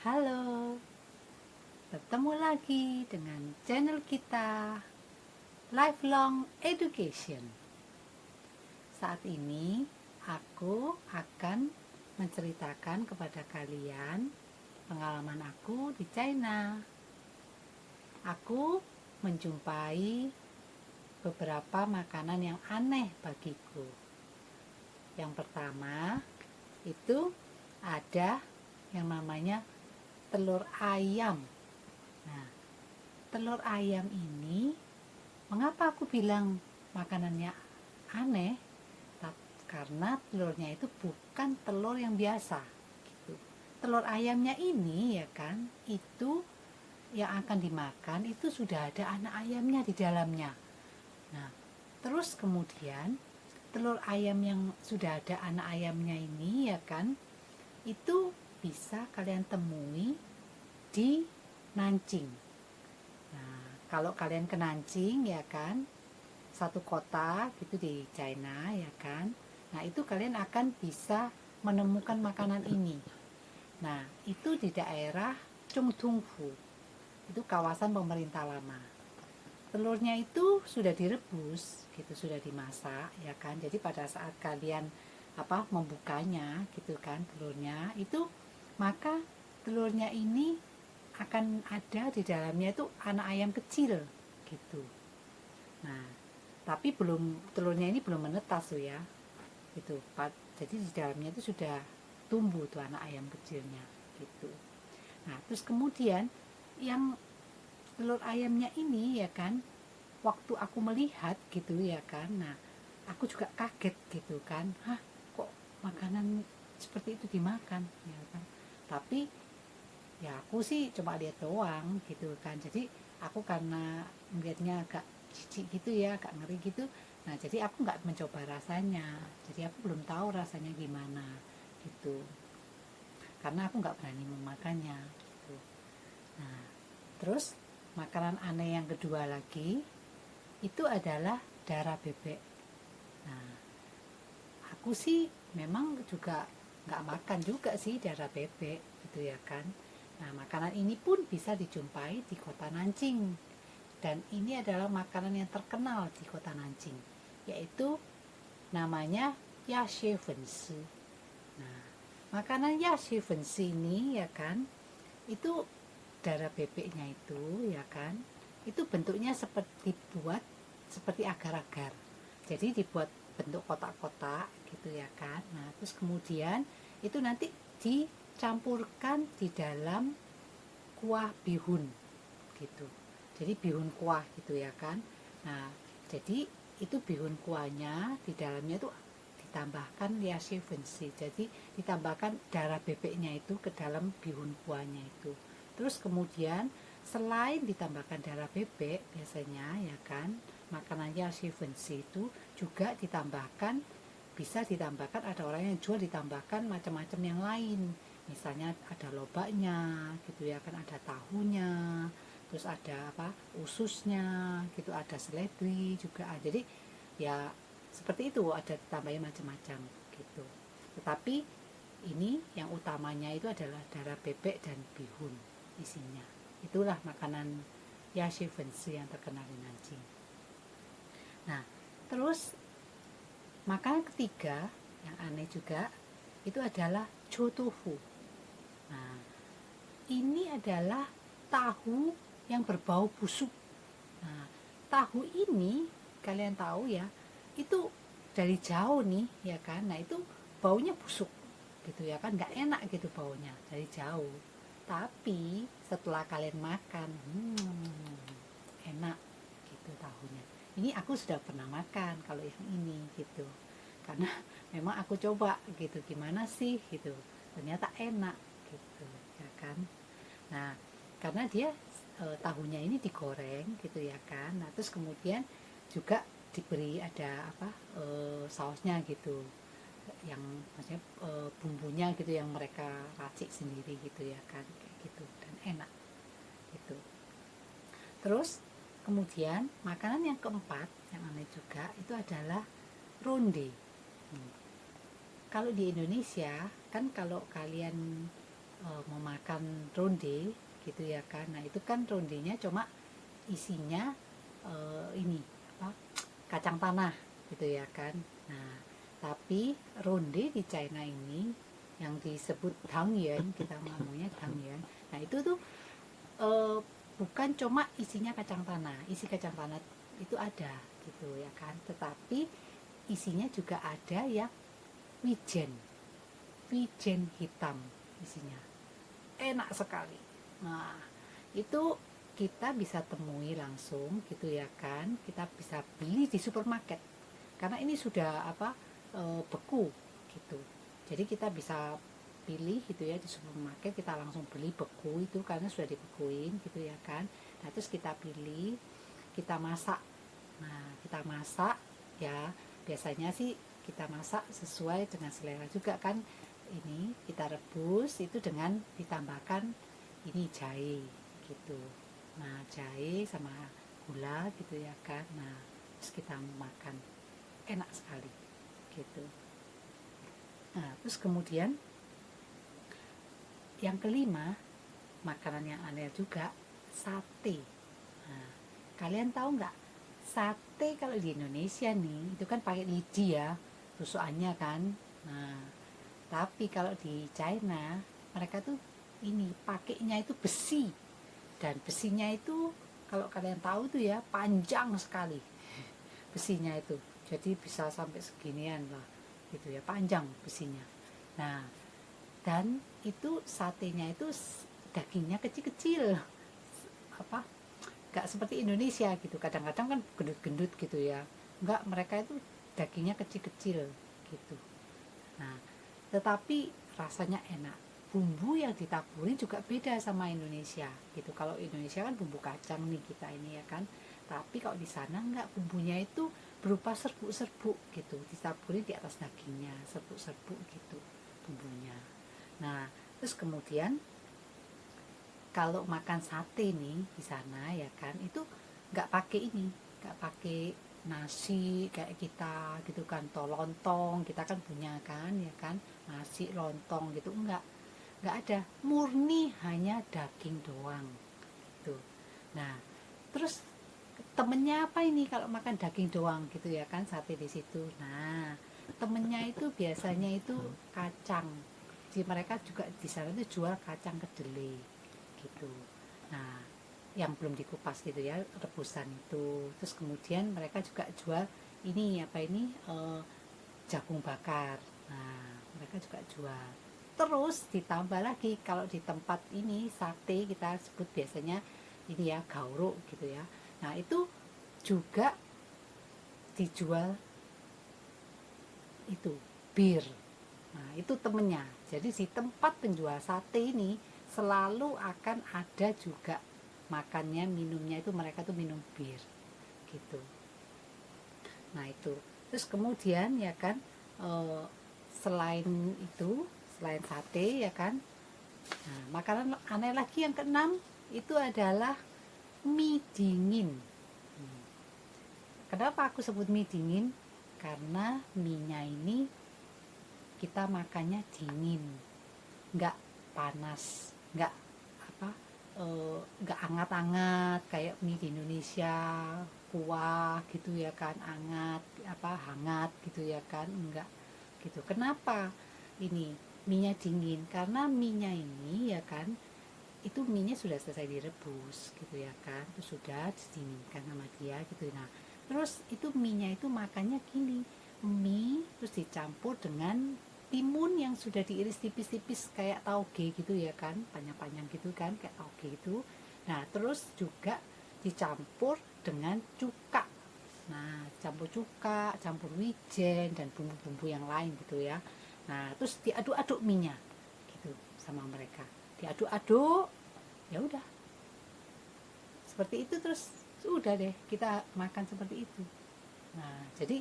Halo, bertemu lagi dengan channel kita Lifelong Education. Saat ini aku akan menceritakan kepada kalian pengalaman aku di China. Aku menjumpai beberapa makanan yang aneh bagiku. Yang pertama itu ada yang namanya telur ayam. Nah, telur ayam ini, mengapa aku bilang makanannya aneh? Karena telurnya itu bukan telur yang biasa gitu. Telur ayamnya ini ya kan, itu yang akan dimakan itu sudah ada anak ayamnya di dalamnya. Nah, terus kemudian telur ayam yang sudah ada anak ayamnya ini ya kan, itu bisa kalian temui di Nanjing. Nah, kalau kalian ke Nanjing ya kan, satu kota gitu di China ya kan. Nah, itu kalian akan bisa menemukan makanan ini. Nah, itu di daerah Chungtungfu. Itu kawasan pemerintah lama. Telurnya itu sudah direbus, gitu, sudah dimasak ya kan. Jadi pada saat kalian membukanya gitu kan telurnya itu, maka telurnya ini akan ada di dalamnya itu anak ayam kecil gitu. Nah, tapi telurnya ini belum menetas tuh ya. Itu, jadi di dalamnya itu sudah tumbuh tuh anak ayam kecilnya gitu. Nah, terus kemudian yang telur ayamnya ini ya kan, waktu aku melihat gitu ya kan. Nah, aku juga kaget gitu kan. Hah, kok makanan seperti itu dimakan ya kan. Tapi ya aku sih cuma lihat doang gitu kan. Jadi aku karena melihatnya agak jijik gitu ya, agak ngeri gitu, nah jadi aku nggak mencoba rasanya, jadi aku belum tahu rasanya gimana gitu, karena aku nggak berani memakannya gitu. Nah, terus makanan aneh yang kedua lagi itu adalah darah bebek. Nah, aku sih memang juga nggak makan juga sih darah bebek gitu ya kan. Nah, makanan ini pun bisa dijumpai di kota Nanjing, dan ini adalah makanan yang terkenal di kota Nanjing, yaitu namanya Yashifensi. Nah, makanan Yashifensi ini ya kan, itu darah bebeknya itu ya kan, itu bentuknya seperti agar-agar. Jadi dibuat bentuk kotak-kotak gitu ya kan. Nah, terus kemudian itu nanti dicampurkan di dalam kuah bihun gitu. Jadi bihun kuah gitu ya kan. Nah, jadi itu bihun kuahnya di dalamnya itu ditambahkan liasivensi. Jadi ditambahkan darah bebeknya itu ke dalam bihun kuahnya itu. Terus kemudian selain ditambahkan darah bebek biasanya ya kan, makanan liasivensi itu juga ditambahkan, bisa ditambahkan, ada orang yang jual ditambahkan macam-macam yang lain, misalnya ada lobaknya gitu ya kan, ada tahunya, terus ada ususnya gitu, ada seledri juga. Jadi ya seperti itu, ada tambahin macam-macam gitu. Tetapi ini yang utamanya itu adalah darah bebek dan bihun isinya. Itulah makanan Yashifensi yang terkenal di Nanjing. Nah, terus makanan ketiga yang aneh juga itu adalah chotofu. Nah, ini adalah tahu yang berbau busuk. Nah, tahu ini kalian tahu ya, itu dari jauh nih ya kan. Nah, itu baunya busuk gitu ya kan, nggak enak gitu baunya dari jauh. Tapi setelah kalian makan, enak gitu tahunya. Ini aku sudah pernah makan kalau yang ini gitu. Karena memang aku coba gitu, gimana sih gitu. Ternyata enak gitu ya kan. Nah, karena dia tahunya ini digoreng gitu ya kan. Nah, terus kemudian juga diberi ada sausnya gitu, yang maksudnya bumbunya gitu yang mereka racik sendiri gitu ya kan, kayak gitu, dan enak gitu. Terus kemudian makanan yang keempat yang aneh juga itu adalah ronde. Kalau di Indonesia kan, kalau kalian mau makan ronde gitu ya kan. Nah itu kan rondenya cuma isinya ini apa, kacang tanah gitu ya kan. Nah tapi ronde di China ini yang disebut dangyuan, kita ngomongnya dangyuan, nah itu tuh bukan cuma isinya kacang tanah. Isi kacang tanah itu ada gitu ya kan, tetapi isinya juga ada yang wijen, wijen hitam isinya, enak sekali. Nah itu kita bisa temui langsung gitu ya kan, kita bisa beli di supermarket karena ini sudah apa, beku gitu. Jadi kita bisa pilih gitu ya, di supermarket kita langsung beli beku itu karena sudah dibekuin gitu ya kan. Nah terus kita pilih, kita masak. Nah kita masak ya, biasanya sih kita masak sesuai dengan selera juga kan. Ini kita rebus itu dengan ditambahkan ini jahe gitu. Nah jahe sama gula gitu ya kan. Nah terus kita makan, enak sekali gitu. Nah terus kemudian yang kelima, makanan yang aneh juga, sate. Nah, kalian tahu nggak, sate kalau di Indonesia nih itu kan pakai lidi ya tusukannya kan. Nah tapi kalau di China mereka tuh ini pakainya itu besi, dan besinya itu kalau kalian tahu tuh ya panjang sekali besinya itu, jadi bisa sampai seginian lah gitu ya, panjang besinya. Nah dan itu satenya itu dagingnya kecil-kecil, apa, nggak seperti Indonesia gitu, kadang-kadang kan gendut-gendut gitu ya, nggak, mereka itu dagingnya kecil-kecil gitu. Nah tetapi rasanya enak, bumbu yang ditaburi juga beda sama Indonesia gitu. Kalau Indonesia kan bumbu kacang nih kita ini ya kan, tapi kalau di sana enggak, bumbunya itu berupa serbuk-serbuk gitu, ditaburi di atas dagingnya, serbuk-serbuk gitu bumbunya. Nah terus kemudian kalau makan sate nih di sana ya kan, itu nggak pakai ini, nggak pakai nasi kayak kita gitu kan, atau lontong kita kan punya kan ya kan, nasi lontong gitu, nggak ada, murni hanya daging doang gitu. Nah terus temennya apa ini kalau makan daging doang gitu ya kan, sate di situ. Nah temennya itu biasanya itu kacang, jadi mereka juga di sana itu jual kacang kedelai gitu. Nah yang belum dikupas gitu ya, rebusan itu. Terus kemudian mereka juga jual ini apa ini, jagung bakar. Nah mereka juga jual. Terus ditambah lagi kalau di tempat ini sate kita sebut biasanya ini ya gauruk gitu ya. Nah itu juga dijual itu bir. Nah itu temennya. Jadi di tempat penjual sate ini selalu akan ada juga makannya, minumnya itu mereka tuh minum bir gitu. Nah itu terus kemudian ya kan, selain itu, selain sate ya kan, nah, makanan aneh lagi yang keenam itu adalah mie dingin. Kenapa aku sebut mie dingin? Karena mie-nya ini kita makannya dingin, nggak panas, nggak apa, nggak hangat-hangat kayak mie di Indonesia, kuah gitu ya kan, hangat apa, hangat gitu ya kan, enggak gitu. Kenapa ini mie-nya dingin? Karena mie-nya ini ya kan, itu mie-nya sudah selesai direbus gitu ya kan, itu sudah didinginkan sama dia gitu. Nah terus itu mie-nya itu makannya gini, mie terus dicampur dengan timun yang sudah diiris tipis-tipis kayak tauge gitu ya kan, panjang-panjang gitu kan kayak tauge itu. Nah terus juga dicampur dengan cuka. Nah campur cuka, campur wijen dan bumbu-bumbu yang lain gitu ya. Nah terus diaduk-aduk minyak gitu sama mereka, diaduk-aduk, ya udah seperti itu. Terus udah deh kita makan seperti itu. Nah jadi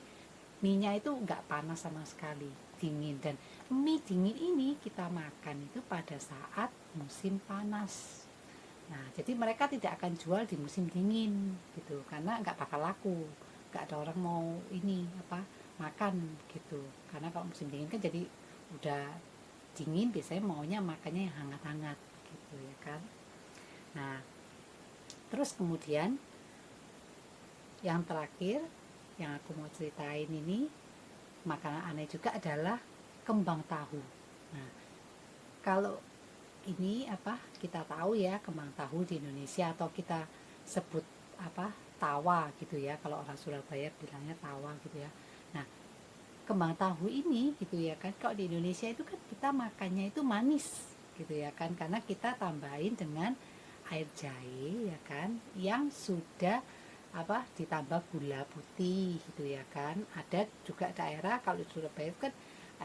mie-nya itu nggak panas sama sekali, dingin. Dan mie dingin ini kita makan itu pada saat musim panas. Nah jadi mereka tidak akan jual di musim dingin gitu, karena nggak bakal laku, nggak ada orang mau ini apa, makan gitu. Karena kalau musim dingin kan jadi udah dingin, biasanya maunya makannya yang hangat-hangat gitu ya kan. Nah, terus kemudian yang terakhir yang aku mau ceritain ini makanan aneh juga adalah kembang tahu. Nah, kalau ini kita tahu ya, kembang tahu di Indonesia atau kita sebut tawa gitu ya, kalau orang Surabaya bilangnya tawa gitu ya. Nah, kembang tahu ini gitu ya kan, kalau di Indonesia itu kan kita makannya itu manis gitu ya kan, karena kita tambahin dengan air jahe ya kan, yang sudah ditambah gula putih gitu ya kan. Ada juga daerah kalau di Surabaya kan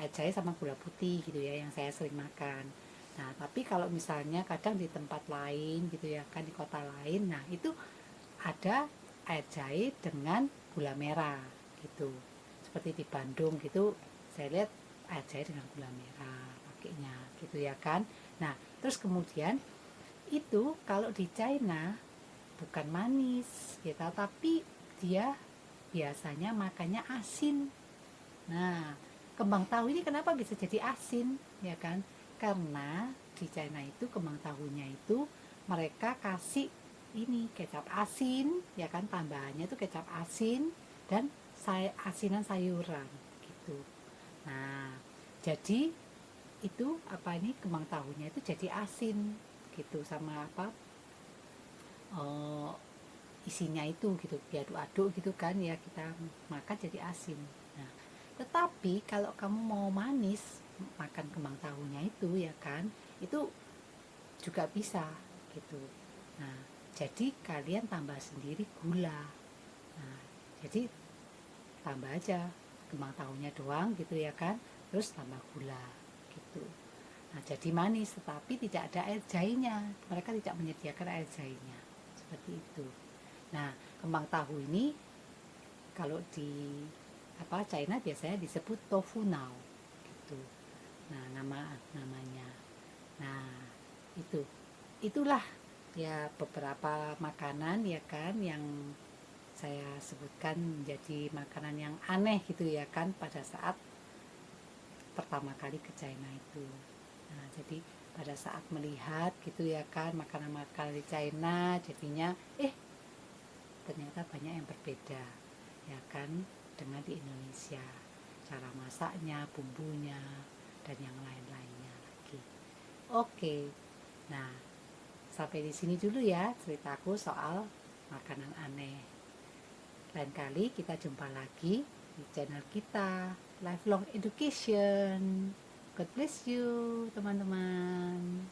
air jahe sama gula putih gitu ya yang saya sering makan. Nah, tapi kalau misalnya kadang di tempat lain gitu ya kan, di kota lain, nah itu ada air jahe dengan gula merah gitu. Seperti di Bandung gitu, saya lihat air jahe dengan gula merah pakainya gitu ya kan. Nah, terus kemudian itu kalau di China bukan manis gitu, tapi dia biasanya makannya asin. Nah, kembang tahu ini kenapa bisa jadi asin ya kan? Karena di China itu kembang tahunya itu mereka kasih ini kecap asin ya kan, tambahannya itu kecap asin dan asinan sayuran gitu. Nah, jadi itu kembang tahunya itu jadi asin gitu, sama eh, isinya itu gitu, diaduk-aduk gitu kan ya, kita makan jadi asin. Nah, tetapi kalau kamu mau manis makan kembang tahunya itu ya kan, itu juga bisa gitu. Nah, jadi kalian tambah sendiri gula. Nah, jadi tambah aja kembang tahunya doang gitu ya kan, terus tambah gula gitu. Nah, jadi manis tetapi tidak ada air jahenya, mereka tidak menyediakan air jahenya seperti itu. Nah, kembang tahu ini kalau di China biasanya disebut tofu nao gitu. Nah, namanya. Nah, itulah ya beberapa makanan ya kan yang saya sebutkan menjadi makanan yang aneh gitu ya kan pada saat pertama kali ke China itu. Nah, jadi pada saat melihat gitu ya kan makanan-makanan di China, jadinya ternyata banyak yang berbeda ya kan dengan di Indonesia, cara masaknya, bumbunya, dan yang lain-lainnya lagi. Oke, nah sampai di sini dulu ya ceritaku soal makanan aneh. Lain kali kita jumpa lagi di channel kita Lifelong Education. God bless you teman-teman.